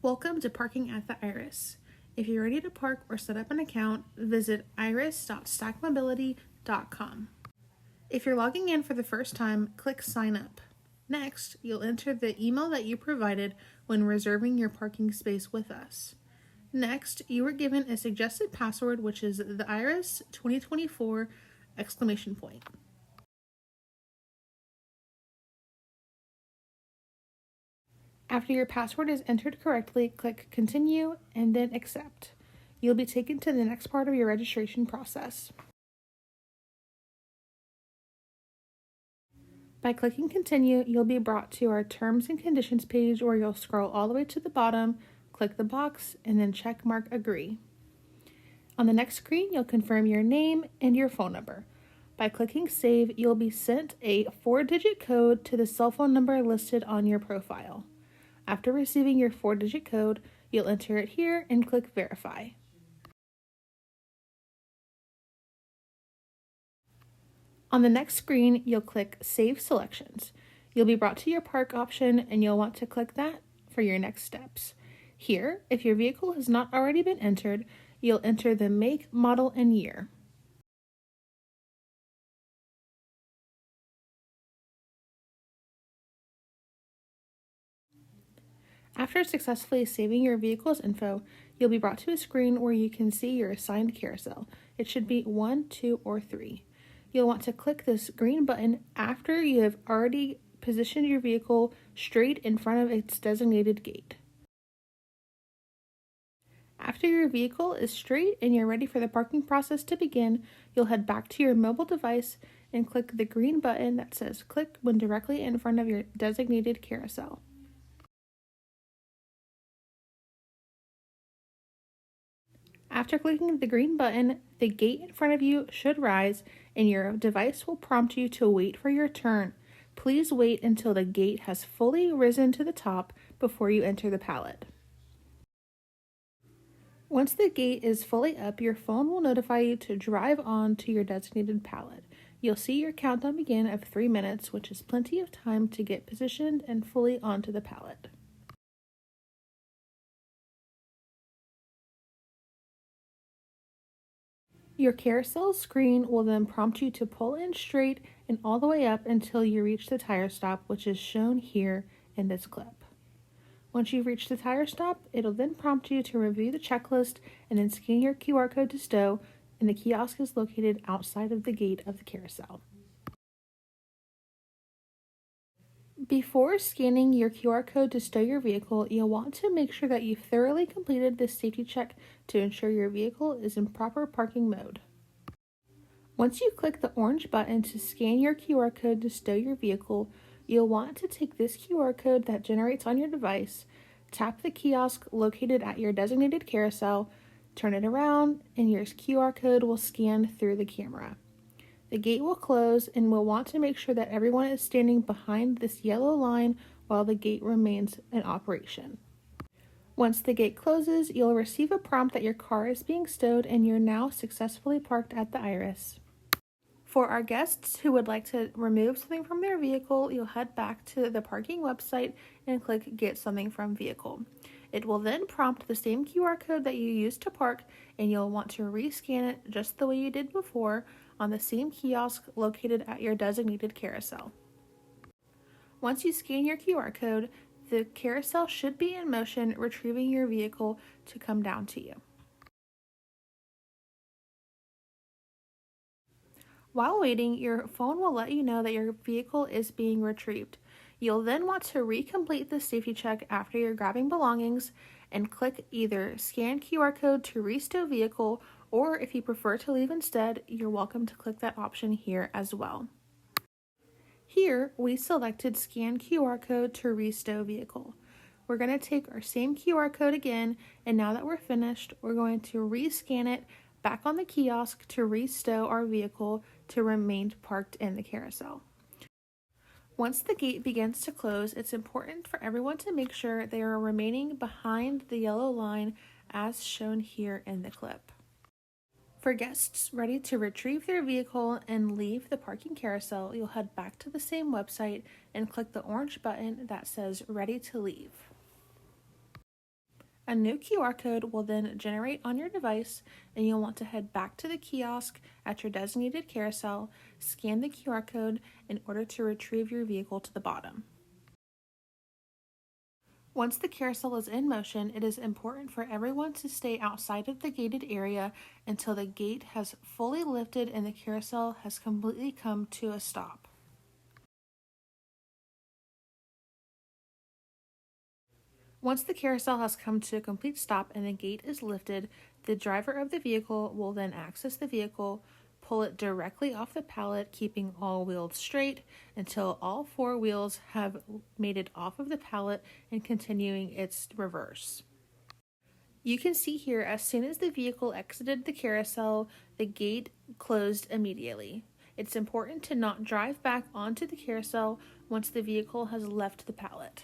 Welcome to Parking at the Iris. If you're ready to park or set up an account, visit iris.stakmobility.com. If you're logging in for the first time, click Sign Up. Next, you'll enter the email that you provided when reserving your parking space with us. Next, you were given a suggested password, which is the Iris 2024 ! After your password is entered correctly, click Continue and then Accept. You'll be taken to the next part of your registration process. By clicking Continue, you'll be brought to our Terms and Conditions page where you'll scroll all the way to the bottom, click the box, and then check mark Agree. On the next screen, you'll confirm your name and your phone number. By clicking Save, you'll be sent a 4-digit code to the cell phone number listed on your profile. After receiving your 4-digit code, you'll enter it here and click Verify. On the next screen, you'll click Save Selections. You'll be brought to your park option and you'll want to click that for your next steps. Here, if your vehicle has not already been entered, you'll enter the make, model, and year. After successfully saving your vehicle's info, you'll be brought to a screen where you can see your assigned carousel. It should be 1, 2, or 3. You'll want to click this green button after you have already positioned your vehicle straight in front of its designated gate. After your vehicle is straight and you're ready for the parking process to begin, you'll head back to your mobile device and click the green button that says click when directly in front of your designated carousel. After clicking the green button, the gate in front of you should rise and your device will prompt you to wait for your turn. Please wait until the gate has fully risen to the top before you enter the pallet. Once the gate is fully up, your phone will notify you to drive on to your designated pallet. You'll see your countdown begin of 3 minutes, which is plenty of time to get positioned and fully onto the pallet. Your carousel screen will then prompt you to pull in straight and all the way up until you reach the tire stop, which is shown here in this clip. Once you've reached the tire stop, it'll then prompt you to review the checklist and then scan your QR code to stow, and the kiosk is located outside of the gate of the carousel. Before scanning your QR code to stow your vehicle, you'll want to make sure that you've thoroughly completed this safety check to ensure your vehicle is in proper parking mode. Once you click the orange button to scan your QR code to stow your vehicle, you'll want to take this QR code that generates on your device, tap the kiosk located at your designated carousel, turn it around, and your QR code will scan through the camera. The gate will close and we'll want to make sure that everyone is standing behind this yellow line while the gate remains in operation. Once the gate closes, you'll receive a prompt that your car is being stowed and you're now successfully parked at the Iris. For our guests who would like to remove something from their vehicle, you'll head back to the parking website and click Get Something from Vehicle. It will then prompt the same QR code that you used to park, and you'll want to rescan it just the way you did before on the same kiosk located at your designated carousel. Once you scan your QR code, the carousel should be in motion, retrieving your vehicle to come down to you. While waiting, your phone will let you know that your vehicle is being retrieved. You'll then want to recomplete the safety check after you're grabbing belongings and click either Scan QR code to restow vehicle, or if you prefer to leave instead, you're welcome to click that option here as well. Here, we selected Scan QR code to restow vehicle. We're going to take our same QR code again, and now that we're finished, we're going to rescan it back on the kiosk to restow our vehicle to remain parked in the carousel. Once the gate begins to close, it's important for everyone to make sure they are remaining behind the yellow line as shown here in the clip. For guests ready to retrieve their vehicle and leave the parking carousel, you'll head back to the same website and click the orange button that says Ready to Leave. A new QR code will then generate on your device, and you'll want to head back to the kiosk at your designated carousel, scan the QR code in order to retrieve your vehicle to the bottom. Once the carousel is in motion, it is important for everyone to stay outside of the gated area until the gate has fully lifted and the carousel has completely come to a stop. Once the carousel has come to a complete stop and the gate is lifted, the driver of the vehicle will then access the vehicle, pull it directly off the pallet, keeping all wheels straight until all four wheels have made it off of the pallet and continuing its reverse. You can see here, as soon as the vehicle exited the carousel, the gate closed immediately. It's important to not drive back onto the carousel once the vehicle has left the pallet.